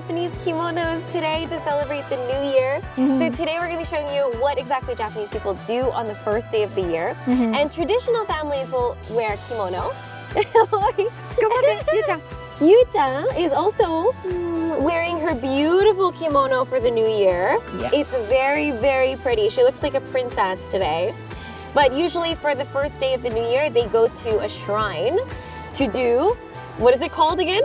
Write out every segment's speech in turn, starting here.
Japanese kimonos today to celebrate the new year. So today we're going to be showing you what exactly Japanese people do on the first day of the year. And traditional families will wear kimono. Yu-chan is also wearing her beautiful kimono for the new year. It's very, very pretty. She looks like a princess today. But usually for the first day of the new year, they go to a shrine to do, what is it called again?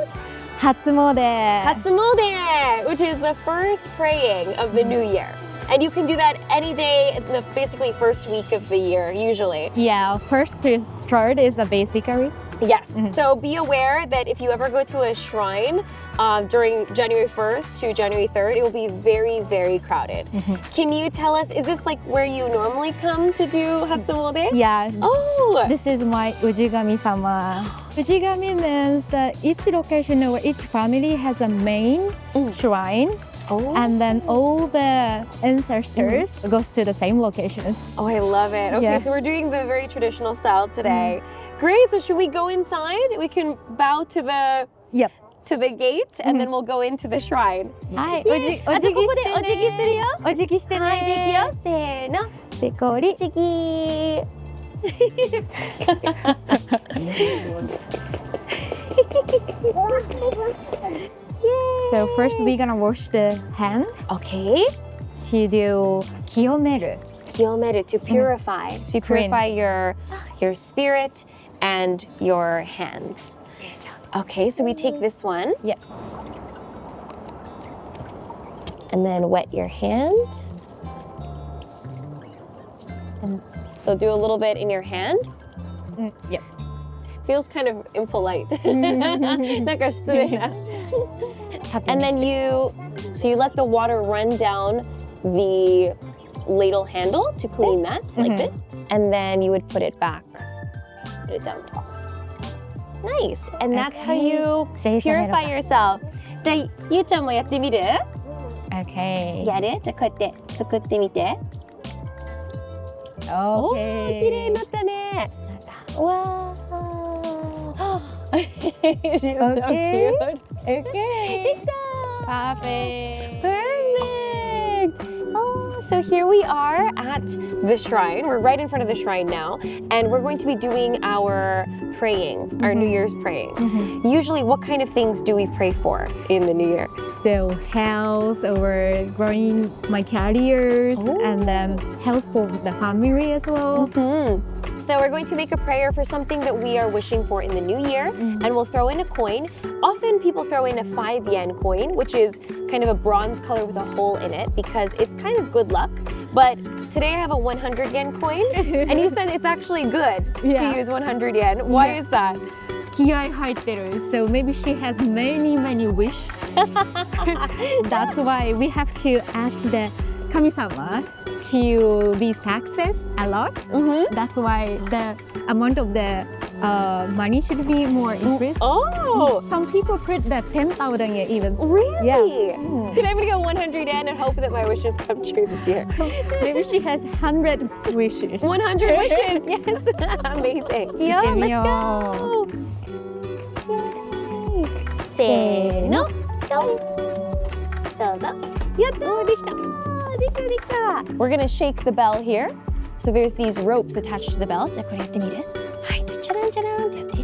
Hatsumode. Hatsumode, which is the first praying of the new year. And you can do that any day, the basically first week of the year, usually. Yeah, first to start is the basically. Yes, so be aware that if you ever go to a shrine during January 1st to January 3rd, it will be very, very crowded. Can you tell us, is this like where you normally come to do Hatsumode? Yeah. Oh! This is my Ujigami-sama. Ujigami means that each location or each family has a main shrine. And then all the ancestors goes to the same locations. Oh, I love it. Okay, so we're doing the very traditional style today. Great, so should we go inside? We can bow to the to the gate and then we'll go into the shrine. Hi, ojigi shite ne. Ojigi shite ne. Hi, せーの。でこり。ojigi. So first we're gonna wash the hands. Okay. To do kiyomeru. Kiyomeru, to purify. To purify your spirit and your hands. Okay, so we take this one. And then wet your hand. And so do a little bit in your hand. Feels kind of impolite. なんか失礼な。And then you let the water run down the ladle handle to clean that, like this. And then you would put it back. Put it down top. Nice. And that's how you purify yourself. じゃあ、ゆうちゃんもやってみる？ Okay. やる？じゃあこうやってすくってみて。おー、綺麗になったね。わー。She's so cute. Okay. できた！ Perfect. Perfect! Oh, so here we are at the shrine. We're right in front of the shrine now, and we're going to be doing our praying, our New Year's praying. Usually, what kind of things do we pray for in the New Year? So health or growing my careers and then health for the family as well. So we're going to make a prayer for something that we are wishing for in the new year, and we'll throw in a coin. Often people throw in a 5 yen coin, which is kind of a bronze color with a hole in it because it's kind of good luck. But today I have a 100 yen coin, and you said it's actually good to use 100 yen. Why is that? 気合入ってる. So maybe she has many wish. That's why we have to ask the Kami-sama to be success a lot. That's why the amount of the money should be more increased. Oh! Some people put the 10,000 yen even. Really? Yeah. Today I'm gonna go 100 yen and hope that my wishes come true this year. Maybe she has 100 wishes. 100 wishes, yes. Amazing. Yeah, let's go. Yay. せーの。どうぞ。やったー、できた。できた。We're gonna shake the bell here. So there's these ropes attached to the bell. じゃあこれやってみる？はい、チャランチャランってやって。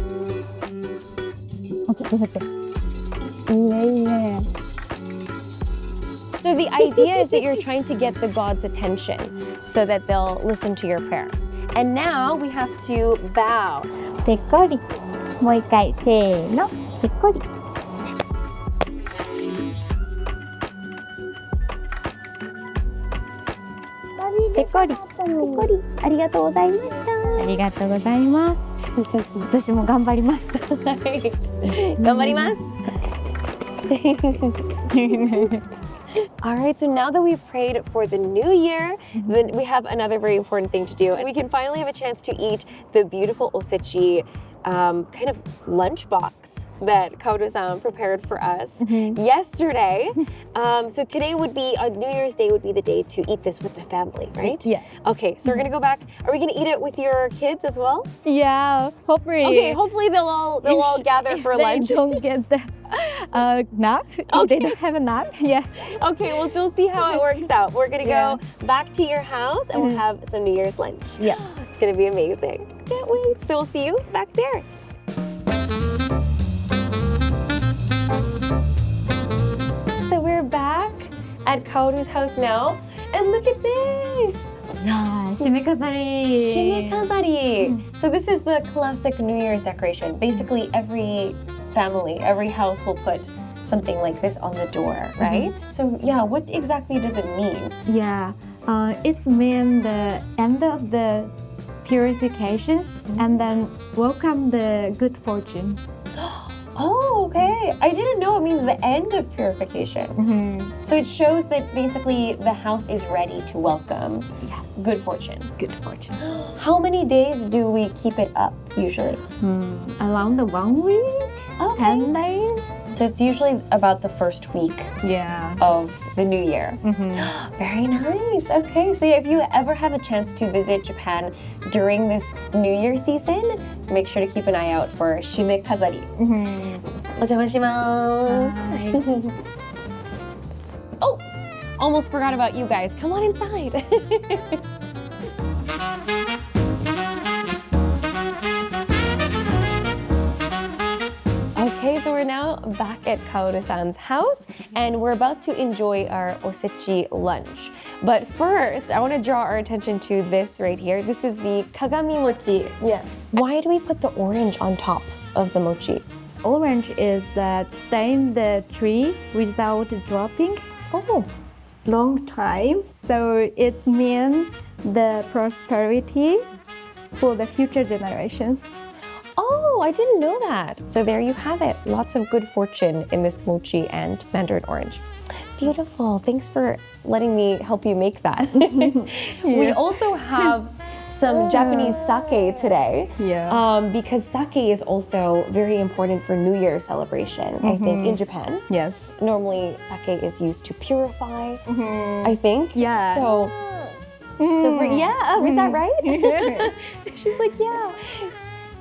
いいね、いいね。So the idea is that you're trying to get the God's attention so that they'll listen to your prayer. And now we have to bow. でこり。もう一回、せーの。でこり。でこり。でこり。ありがとうございました。ありがとうございます。私も頑張ります。頑張ります。All right, so now that we've prayed for the new year, then we have another very important thing to do. And we can finally have a chance to eat the beautiful Osechi kind of lunchbox that Kaoru-san prepared for us yesterday. So today would be, on New Year's Day would be the day to eat this with the family, right? Yeah. Okay, so we're gonna go back. Are we gonna eat it with your kids as well? Yeah, hopefully. Okay, hopefully they'll all gather for lunch. They don't get the nap. If Okay. they don't have a nap, yeah. Okay, well, we'll see how it works out. We're gonna Yeah. go back to your house and we'll have some New Year's lunch. Yeah. It's gonna be amazing. Can't wait. So we'll see you back there. So we're back at Kaoru's house now. And look at this! Yeah, 締め飾り. Shimekazari. So this is the classic New Year's decoration. Basically, every family, every house will put something like this on the door, right? So yeah, what exactly does it mean? Yeah, it's mean the end of the purifications and then welcome the good fortune. Oh, okay. I didn't know it means the end of purification. So it shows that basically the house is ready to welcome good fortune. Good fortune. How many days do we keep it up usually? Around the 1 week, 10 days. So it's usually about the first week Yeah. of the new year. Very nice. Okay, so if you ever have a chance to visit Japan during this New Year season, make sure to keep an eye out for shimekazari. Ojamashimashou. Oh, almost forgot about you guys. Come on inside. Okay, so we're now back at Kaoru-san's house and we're about to enjoy our Osechi lunch. But first, I want to draw our attention to this right here. This is the kagami mochi. Yes. Why do we put the orange on top of the mochi? Orange is that staying the tree without dropping. Oh, Long time. So it means the prosperity for the future generations. oh, I didn't know that. So there you have it. Lots of good fortune in this mochi and mandarin orange. Beautiful. Thanks for letting me help you make that. We also have some Japanese sake today. Yeah. Because sake is also very important for New Year celebration, I think, in Japan. Yes. Normally, sake is used to purify, I think. Yeah. So yeah, is that right? She's like, yeah.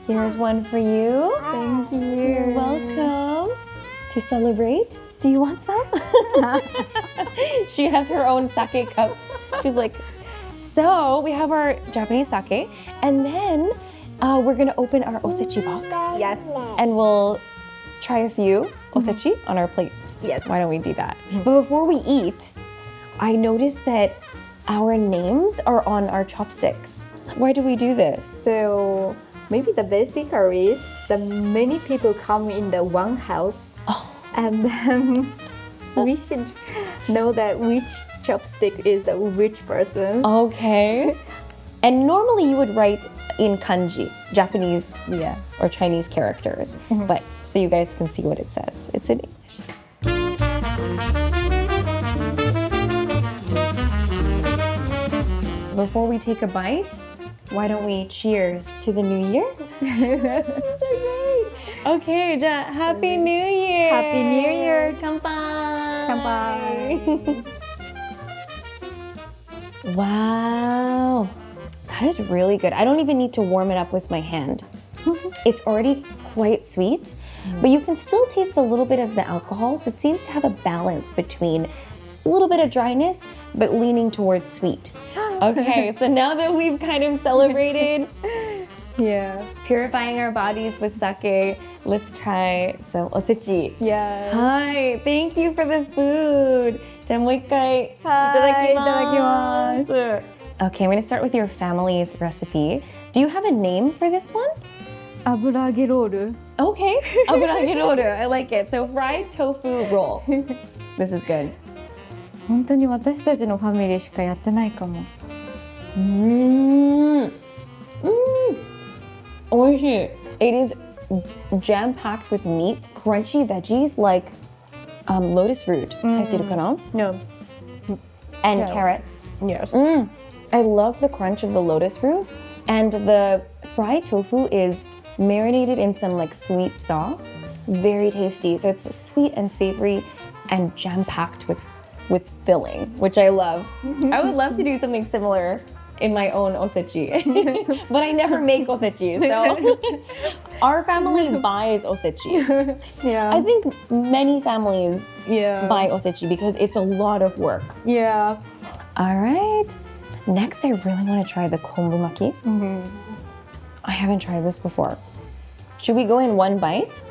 Here's one for you. Thank you. You're welcome. To celebrate, do you want some? She has her own sake cup. She's like, so we have our Japanese sake, and then we're gonna open our Osechi box. Yes. And we'll try a few Osechi on our plates. Yes. Why don't we do that? But before we eat, I noticed that our names are on our chopsticks. Why do we do this? So maybe the basic is that many people come in the one house, and then we should know that which chopstick is the which person. Okay. And normally you would write in kanji, Japanese Yeah. or Chinese characters, but so you guys can see what it says. It's in English. Before we take a bite, why don't we cheers to the new year? Okay, Happy New Year! Happy New Year! Kanpai! Kanpai! Wow, that is really good. I don't even need to warm it up with my hand. It's already quite sweet, but you can still taste a little bit of the alcohol, so it seems to have a balance between a little bit of dryness, but leaning towards sweet. Okay, so now that we've kind of celebrated Yeah. purifying our bodies with sake, let's try some osechi. Yeah. Hi, thank you for the food. じゃあもう一回いただきます。Okay, I'm going to start with your family's recipe. Do you have a name for this one? 油揚げロール。 Okay, 油揚げロール. I like it. So fried tofu roll. This is good. 本当に私たちのファミリーしかやってないかも。Oishi. It is jam-packed with meat, crunchy veggies like lotus root. 入ってるかな? No. And Yeah. carrots. Yes. I love the crunch of the lotus root, and the fried tofu is marinated in some like sweet sauce. Very tasty. So it's sweet and savory and jam-packed with filling, which I love. I would love to do something similar in my own osechi. But I never make osechi, so our family buys osechi. Yeah. I think many families Yeah. buy osechi because it's a lot of work. Yeah. All right. Next, I really want to try the kombu maki. I haven't tried this before. Should we go in one bite?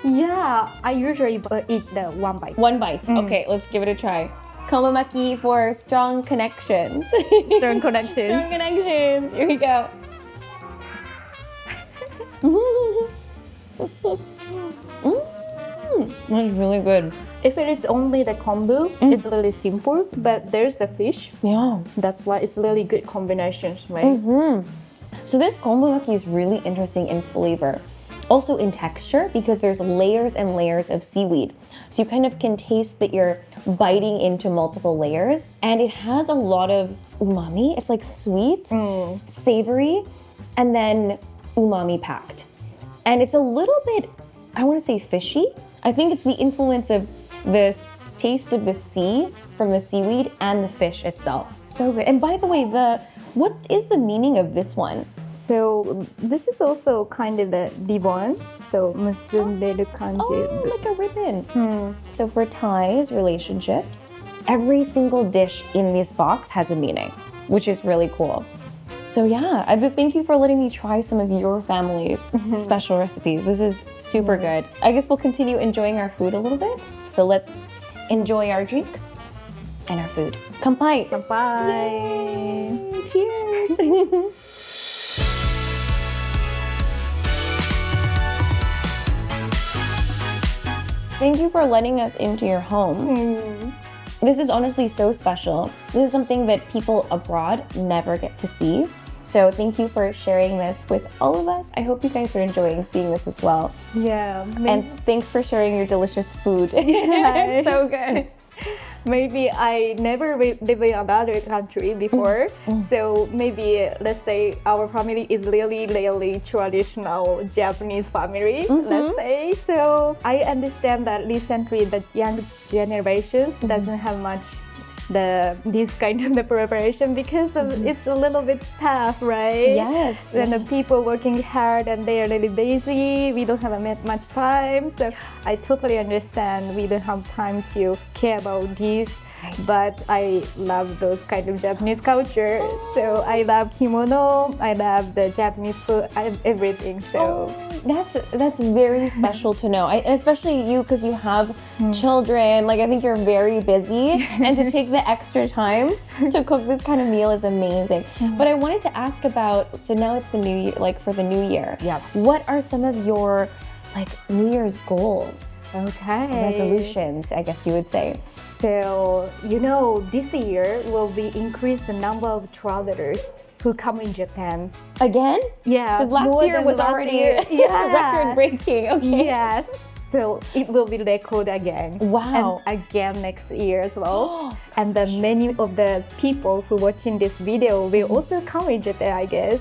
Yeah. I usually eat the one bite. One bite. Okay, let's give it a try. Kombu maki for strong connections. Strong connection. Strong connections. Here we go. That's really good. If it is only the kombu, it's really simple, but there's the fish. Yeah. That's why it's really good combinations, right? So this kombu maki is really interesting in flavor. Also in texture, because there's layers and layers of seaweed. So you kind of can taste that you're biting into multiple layers, and it has a lot of umami. It's like sweet, savory, and then umami packed. And it's a little bit, I want to say fishy. I think it's the influence of this taste of the sea from the seaweed and the fish itself. So good. And by the way, what is the meaning of this one? So this is also kind of the ribbon. So musunderu kanji. Oh, like a ribbon. So for ties, relationships, every single dish in this box has a meaning, which is really cool. So yeah, thank you for letting me try some of your family's special recipes. This is super good. I guess we'll continue enjoying our food a little bit. So let's enjoy our drinks and our food. Kanpai! Kanpai! Cheers! Thank you for letting us into your home. This is honestly so special. This is something that people abroad never get to see. So thank you for sharing this with all of us. I hope you guys are enjoying seeing this as well. Yeah. And thanks for sharing your delicious food. Yeah. It's so good. Maybe I never lived in another country before, so maybe let's say our family is really traditional Japanese family, let's say. So I understand that recently the young generations doesn't have much this kind of the preparation because it's a little bit tough, right? Yes. And the people working hard and they are really busy. We don't have much time, so I totally understand we don't have time to care about this. But I love those kind of Japanese culture. So I love kimono. I love the Japanese food and everything. So that's very special to know. Especially you, because you have children. Like I think you're very busy, and to take the extra time to cook this kind of meal is amazing. But I wanted to ask about. So now it's the new year. Like for the new year. Yeah. What are some of your New Year's goals? Okay. Resolutions, I guess you would say. So, this year will be increase the number of travelers who come in Japan. Again? Yeah. Because last year was already record breaking. Okay. Yes. So it will be record again. Wow. And again next year as well. And then many of the people who watching this video will also come in Japan, I guess.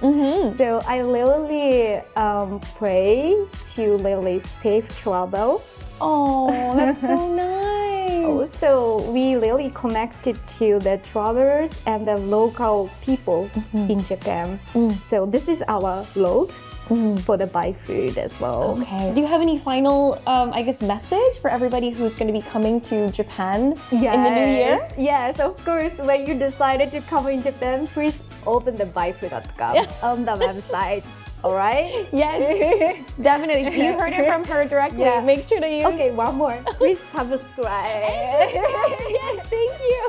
So I really pray to really safe travel. Oh, that's so nice. Also, we really connected to the travelers and the local people in Japan. So this is our road for the byFood as well. Okay. Do you have any final, message for everybody who's going to be coming to Japan in the new year? Yes, of course. When you decided to come in Japan, please open the byfood.com on the website. All right? Yes, definitely. You heard it from her directly. Yeah. Make sure to use. Okay, one more. Please subscribe. Yes, thank you.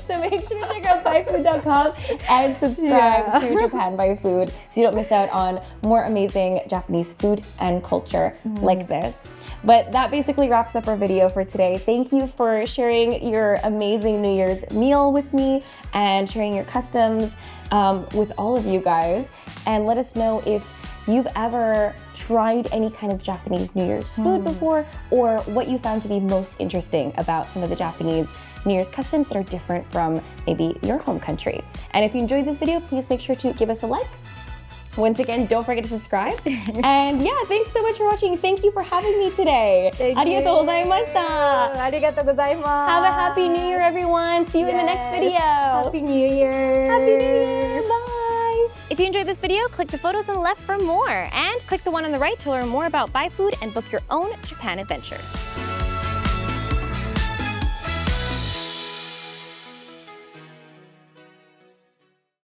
So make sure to check out byfood.com and subscribe to Japan by Food so you don't miss out on more amazing Japanese food and culture like this. But that basically wraps up our video for today. Thank you for sharing your amazing New Year's meal with me and sharing your customs with all of you guys. And let us know if you've ever tried any kind of Japanese New Year's food before, or what you found to be most interesting about some of the Japanese New Year's customs that are different from maybe your home country. And if you enjoyed this video, please make sure to give us a like Once again, don't forget to subscribe. And yeah, thanks so much for watching. Thank you for having me today. ありがとうございました。ありがとうございます。Have a happy New Year, everyone. See you in the next video. Happy New Year. Happy New Year. Bye. If you enjoyed this video, click the photos on the left for more, and click the one on the right to learn more about byFood and book your own Japan adventures.